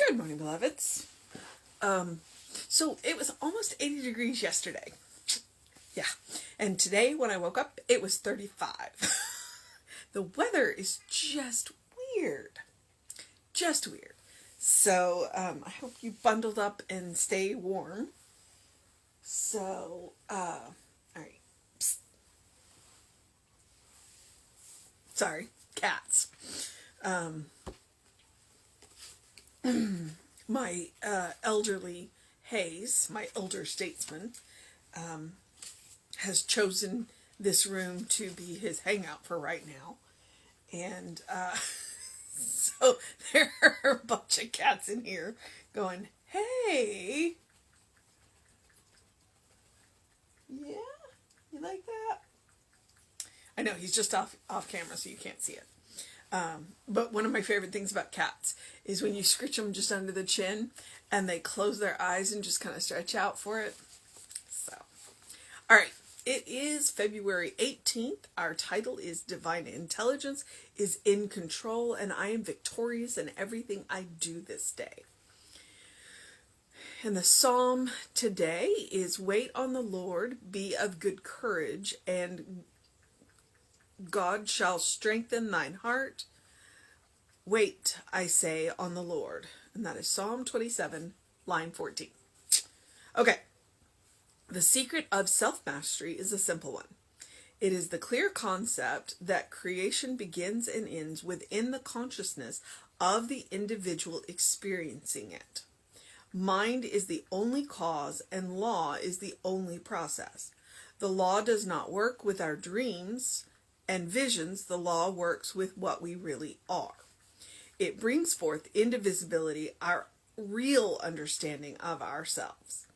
Good morning, beloveds. So it was almost 80 degrees yesterday. Yeah. And today when I woke up, it was 35. The weather is just weird. Just weird. So I hope you bundled up and stay warm. So, all right. Psst. Sorry, cats. My elderly Hayes, my elder statesman, has chosen this room to be his hangout for right now. And so there are a bunch of cats in here going, hey, yeah, you like that? I know, he's just off camera so you can't see it. But one of my favorite things about cats is when you scritch them just under the chin and they close their eyes and just kind of stretch out for it. So, all right. It is February 18th. Our title is Divine Intelligence is in Control, and I am victorious in everything I do this day. And the psalm today is Wait on the Lord, be of good courage, and God shall strengthen thine heart. Wait, I say, on the Lord. And that is Psalm 27, line 14. Okay. The secret of self-mastery is a simple one. It is the clear concept that creation begins and ends within the consciousness of the individual experiencing it. Mind is the only cause and law is the only process. The law does not work with our dreams and visions. The law works with what we really are. It brings forth indivisibility, our real understanding of ourselves.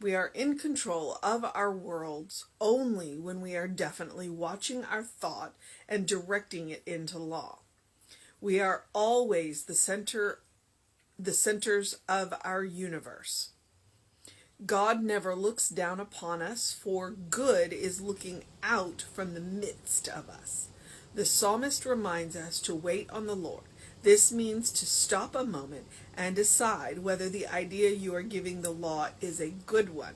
We are in control of our worlds only when we are definitely watching our thought and directing it into law. We are always the centers of our universe. God never looks down upon us, for good is looking out from the midst of us. The psalmist reminds us to wait on the Lord. This means to stop a moment and decide whether the idea you are giving the law is a good one,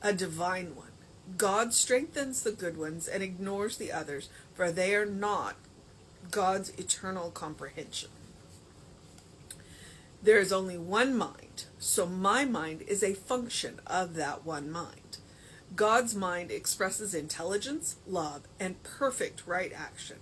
a divine one. God strengthens the good ones and ignores the others, for they are not God's eternal comprehension. There is only one mind, so my mind is a function of that one mind. God's mind expresses intelligence, love, and perfect right action.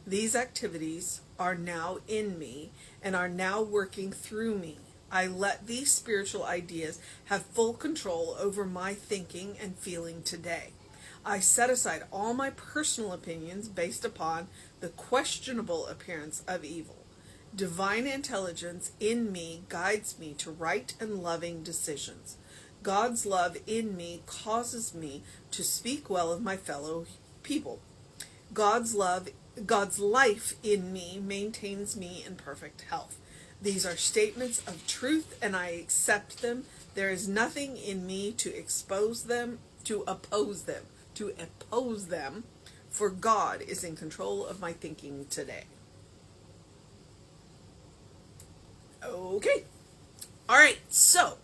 These activities are now in me and are now working through me. I let these spiritual ideas have full control over my thinking and feeling today. I set aside all my personal opinions based upon the questionable appearance of evil. Divine intelligence in me guides me to right and loving decisions. God's love in me causes me to speak well of my fellow people. God's life in me maintains me in perfect health. These are statements of truth and I accept them. There is nothing in me to oppose them, for God is in control of my thinking today. Okay. All right. So,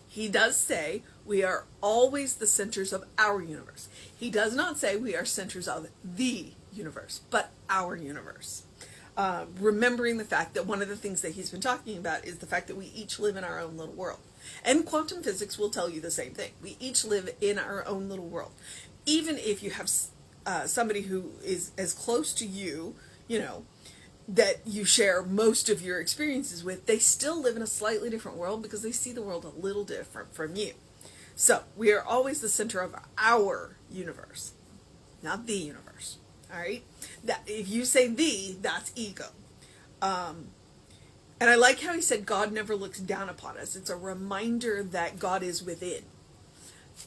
he does say we are always the centers of our universe. He does not say we are centers of the universe, but our universe. Remembering the fact that one of the things that he's been talking about is the fact that we each live in our own little world. And quantum physics will tell you the same thing. We each live in our own little world. Even if you have somebody who is as close to you, that you share most of your experiences with, they still live in a slightly different world because they see the world a little different from you. So we are always the center of our universe, not the universe. All right. That if you say the, that's ego. And I like how he said God never looks down upon us. It's a reminder that God is within,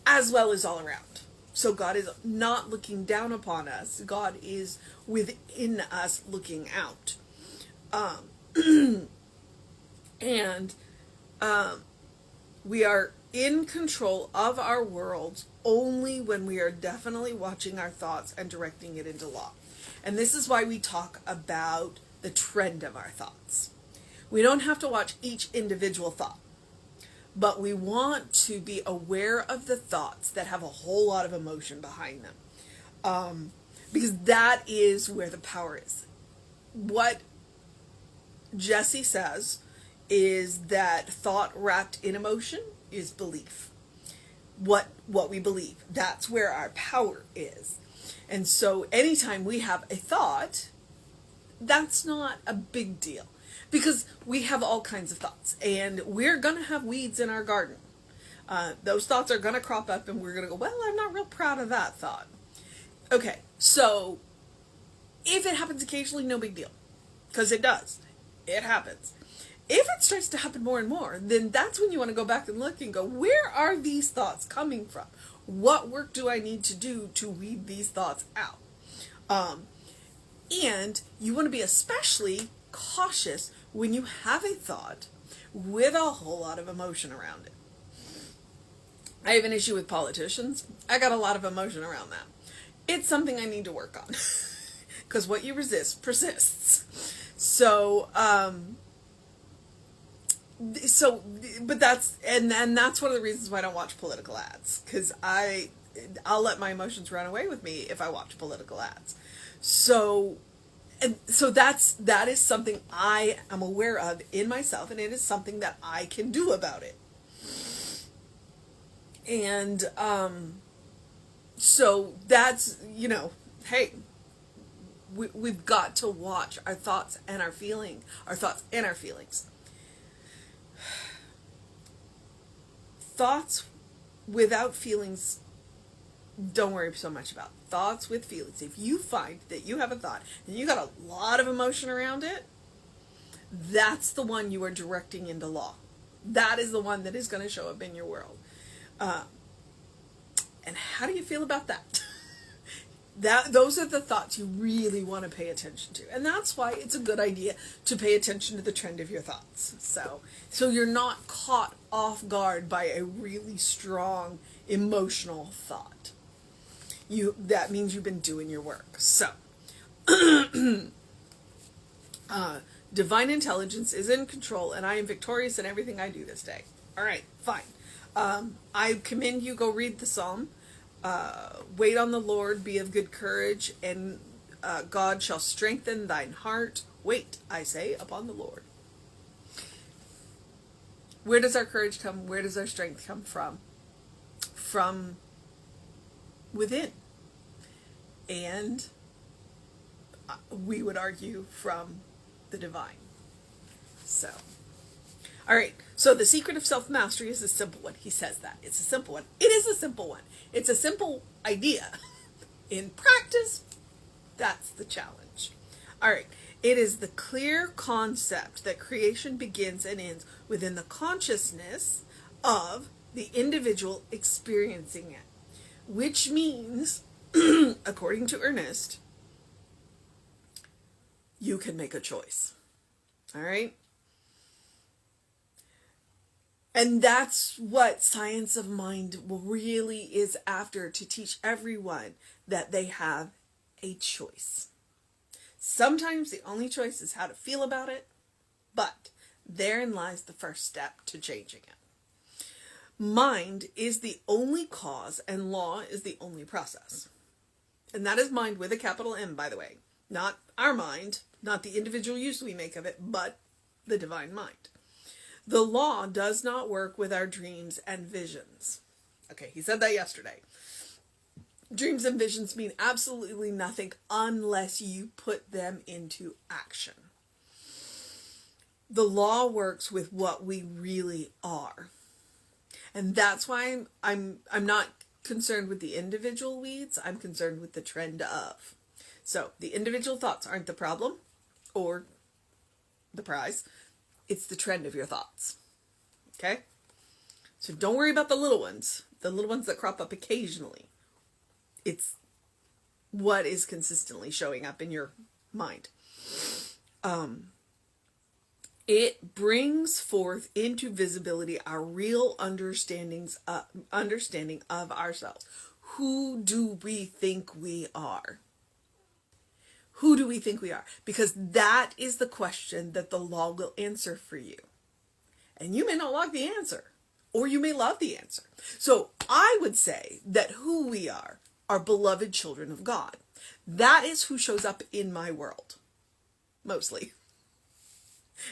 as well as all around. So God is not looking down upon us. God is within us looking out. We are in control of our worlds only when we are definitely watching our thoughts and directing it into law. And this is why we talk about the trend of our thoughts. We don't have to watch each individual thought, but we want to be aware of the thoughts that have a whole lot of emotion behind them. Because that is where the power is. What Jesse says is that thought wrapped in emotion is belief. What we believe, that's where our power is. And so anytime we have a thought, that's not a big deal, because we have all kinds of thoughts, and we're gonna have weeds in our garden. Those thoughts are gonna crop up, and we're gonna go, well, I'm not real proud of that thought. Okay, so if it happens occasionally, no big deal, because it does. It happens. If it starts to happen more and more, then that's when you want to go back and look and go, where are these thoughts coming from? What work do I need to do to weed these thoughts out? And you want to be especially cautious when you have a thought with a whole lot of emotion around it. I have an issue with politicians. I got a lot of emotion around that. It's something I need to work on, because what you resist persists. So, but that's one of the reasons why I don't watch political ads, because I'll let my emotions run away with me if I watch political ads. So that is something I am aware of in myself, and it is something that I can do about it. And so that's, hey, we've got to watch our thoughts and our feelings. Thoughts without feelings, don't worry so much about. Thoughts with feelings. If you find that you have a thought and you got a lot of emotion around it, that's the one you are directing into law. That is the one that is going to show up in your world. And how do you feel about that? Those are the thoughts you really want to pay attention to. And that's why it's a good idea to pay attention to the trend of your thoughts. So you're not caught off guard by a really strong emotional thought. That means you've been doing your work. So, divine intelligence is in control, and I am victorious in everything I do this day. All right, fine. I commend you, go read the Psalm. Wait on the Lord, be of good courage, and God shall strengthen thine heart. Wait, I say, upon the Lord. Where does our courage come? Where does our strength come from? From within. And we would argue from the divine. So, all right. So the secret of self-mastery is a simple one. He says that. It's a simple one. It is a simple one. It's a simple idea. In practice, that's the challenge. All right. It is the clear concept that creation begins and ends within the consciousness of the individual experiencing it, which means, according to Ernest, you can make a choice. All right? And that's what Science of Mind really is after, to teach everyone that they have a choice. Sometimes the only choice is how to feel about it, but therein lies the first step to changing it. Mind is the only cause, and law is the only process. And that is mind with a capital M, by the way. Not our mind, not the individual use we make of it, but the divine mind. The law does not work with our dreams and visions. Okay, he said that yesterday. Dreams and visions mean absolutely nothing unless you put them into action. The law works with what we really are. And that's why I'm not concerned with the individual weeds. I'm concerned with the trend of. So the individual thoughts aren't the problem or the prize. It's the trend of your thoughts. Okay? So don't worry about the little ones that crop up occasionally. It's what is consistently showing up in your mind. It brings forth into visibility our real understanding of ourselves. Who do we think we are? Who do we think we are? Because that is the question that the law will answer for you. And you may not like the answer, or you may love the answer. So I would say that who we are beloved children of God. That is who shows up in my world, mostly.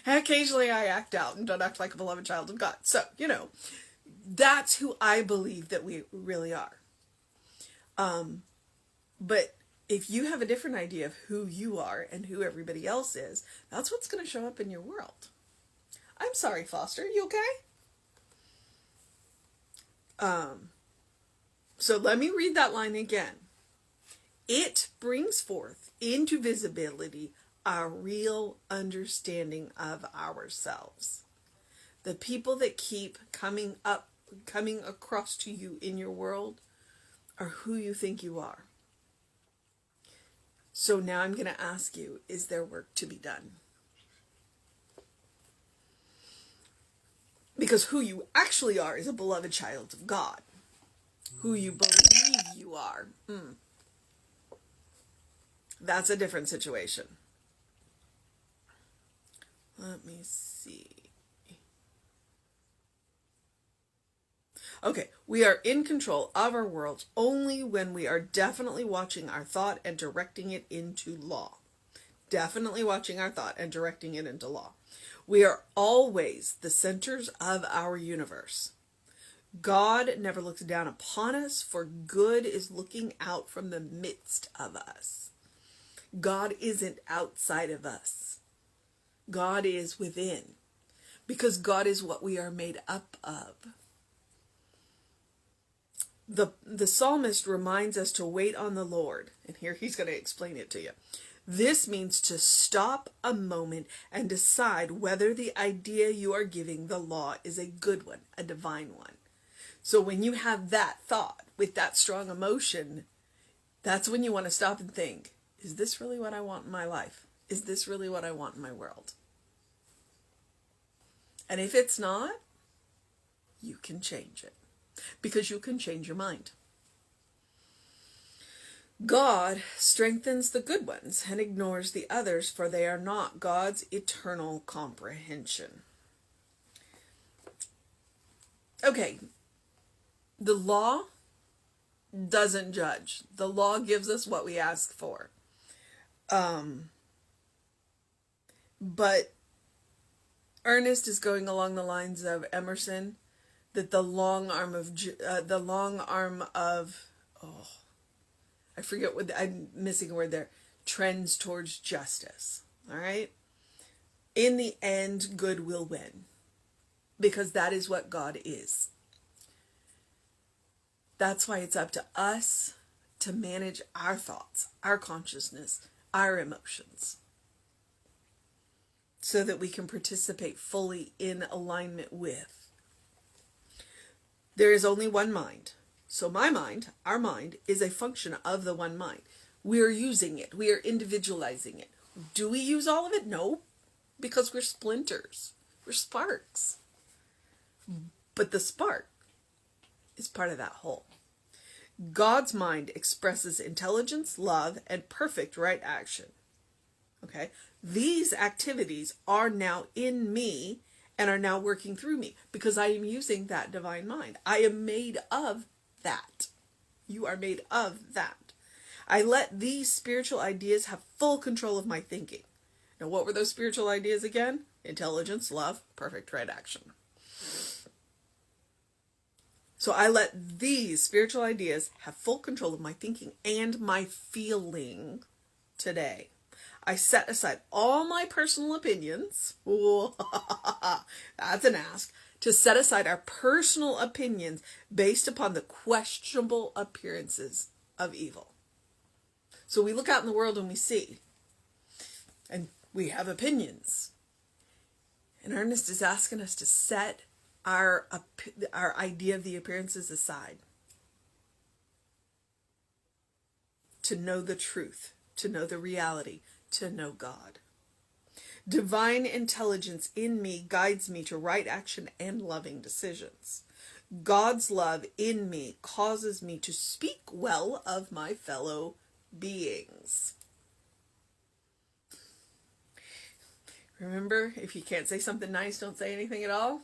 And occasionally I act out and don't act like a beloved child of God. So, that's who I believe that we really are. But if you have a different idea of who you are and who everybody else is, that's what's going to show up in your world. I'm sorry, Foster. You okay? So let me read that line again. It brings forth into visibility a real understanding of ourselves. The people that keep coming across to you in your world are who you think you are. So now I'm going to ask you, is there work to be done? Because who you actually are is a beloved child of God. Who you believe you are, that's a different situation. Let me see. Okay, we are in control of our world only when we are definitely watching our thought and directing it into law. Definitely watching our thought and directing it into law. We are always the centers of our universe. God never looks down upon us, for good is looking out from the midst of us. God isn't outside of us. God is within, because God is what we are made up of. The psalmist reminds us to wait on the Lord, and here he's going to explain it to you. This means to stop a moment and decide whether the idea you are giving the law is a good one, a divine one. So when you have that thought with that strong emotion, that's when you want to stop and think, is this really what I want in my life? Is this really what I want in my world? And if it's not, you can change it, because you can change your mind. God strengthens the good ones and ignores the others, for they are not God's eternal comprehension. Okay, the law doesn't judge. The law gives us what we ask for. But Ernest is going along the lines of Emerson, that the long arm of I forget what I'm missing a word there, trends towards justice. All right? In the end, good will win, because that is what God is. That's why it's up to us to manage our thoughts, our consciousness, our emotions, so that we can participate fully in alignment with. There is only one mind. So my mind, our mind, is a function of the one mind. We are using it. We are individualizing it. Do we use all of it? No, because we're splinters. We're sparks. But the spark is part of that whole. God's mind expresses intelligence, love, and perfect right action. Okay? These activities are now in me and are now working through me, because I am using that divine mind. I am made of that. You are made of that. I let these spiritual ideas have full control of my thinking. Now, what were those spiritual ideas again? Intelligence, love, perfect right action. So I let these spiritual ideas have full control of my thinking and my feeling today. I set aside all my personal opinions. That's an ask. To set aside our personal opinions based upon the questionable appearances of evil. So we look out in the world and we see, and we have opinions. And Ernest is asking us to set our idea of the appearances aside. To know the truth, to know the reality, to know God. Divine intelligence in me guides me to right action and loving decisions. God's love in me causes me to speak well of my fellow beings. Remember, if you can't say something nice, don't say anything at all.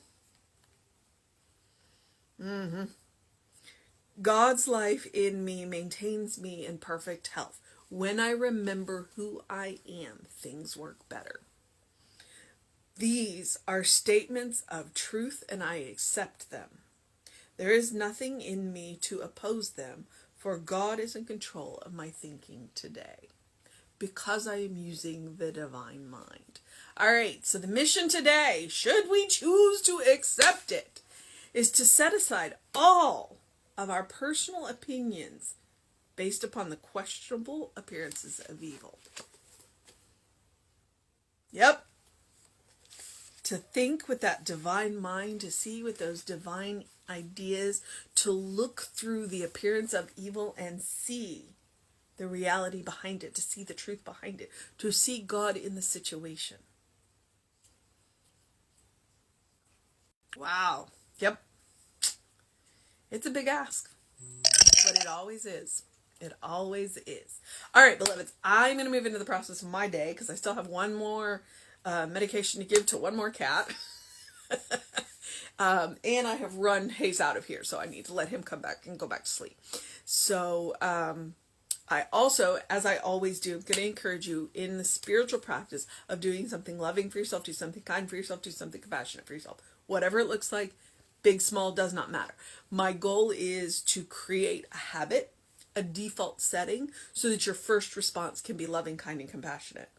God's life in me maintains me in perfect health. When I remember who I am, things work better. These are statements of truth, and I accept them. There is nothing in me to oppose them, for God is in control of my thinking today, because I am using the divine mind. All right, so the mission today, should we choose to accept it, is to set aside all of our personal opinions based upon the questionable appearances of evil. Yep. To think with that divine mind, to see with those divine ideas, to look through the appearance of evil and see the reality behind it, to see the truth behind it, to see God in the situation. Wow. Yep. It's a big ask, but it always is. It always is. All right, beloveds, I'm going to move into the process of my day because I still have one more medication to give to one more cat. And I have run Hayes out of here, so I need to let him come back and go back to sleep. So I also, as I always do, I'm going to encourage you in the spiritual practice of doing something loving for yourself, do something kind for yourself, do something compassionate for yourself. Whatever it looks like, big, small, does not matter. My goal is to create a habit, a default setting, so that your first response can be loving, kind, and compassionate.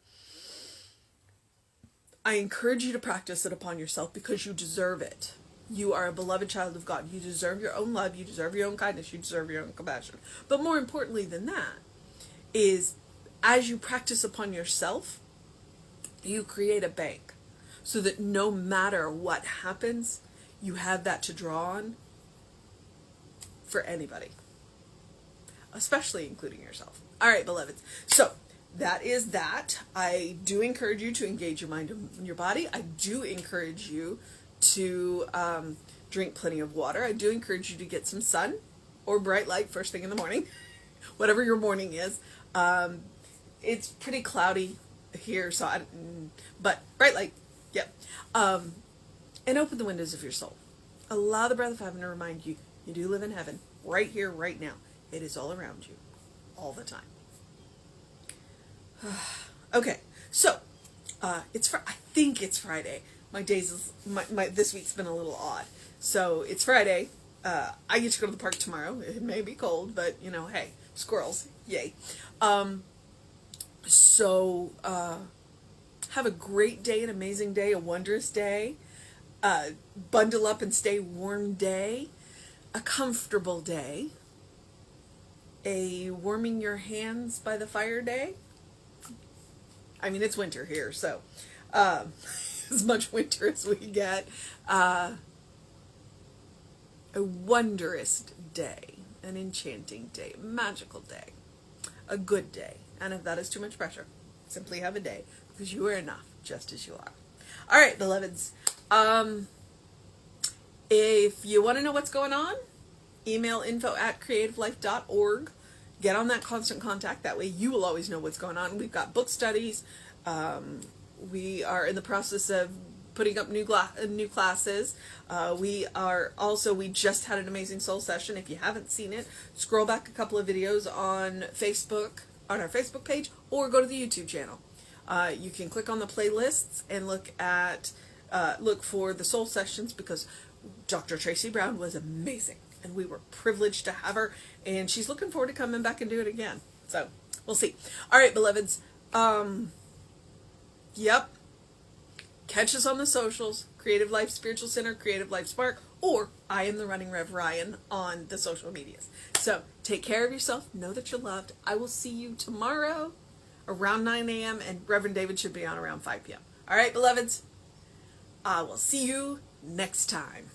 I encourage you to practice it upon yourself because you deserve it. You are a beloved child of God. You deserve your own love. You deserve your own kindness. You deserve your own compassion. But more importantly than that is, as you practice upon yourself, you create a bank so that no matter what happens, you have that to draw on for anybody, especially including yourself. All right, beloveds. So that is that. I do encourage you to engage your mind and your body. I do encourage you to drink plenty of water. I do encourage you to get some sun or bright light first thing in the morning, whatever your morning is. It's pretty cloudy here, but bright light, yep. And open the windows of your soul. Allow the breath of heaven to remind you, you do live in heaven, right here, right now. It is all around you, all the time. Okay, so I think it's Friday. My days, this week's been a little odd. So it's Friday. I get to go to the park tomorrow. It may be cold, but hey, squirrels, yay. So have a great day, an amazing day, a wondrous day. Bundle up and stay warm day, a comfortable day, a warming your hands by the fire day. I mean, it's winter here, so as much winter as we get. A wondrous day, an enchanting day, a magical day, a good day. And if that is too much pressure, simply have a day, because you are enough just as you are. All right, beloveds. If you want to know what's going on, email info@creativelife.org. Get on that constant contact. That way you will always know what's going on. We've got book studies. We are in the process of putting up new classes. We just had an amazing soul session. If you haven't seen it, scroll back a couple of videos on Facebook, on our Facebook page, or go to the YouTube channel. You can click on the playlists and look for the soul sessions, because Dr. Tracy Brown was amazing, and we were privileged to have her, and she's looking forward to coming back and do it again. So we'll see. All right, beloveds. Yep. Catch us on the socials, Creative Life Spiritual Center, Creative Life Spark, or I am the Running Rev Ryan on the social medias. So take care of yourself. Know that you're loved. I will see you tomorrow around 9 a.m. and Reverend David should be on around 5 p.m. All right, beloveds. I will see you next time.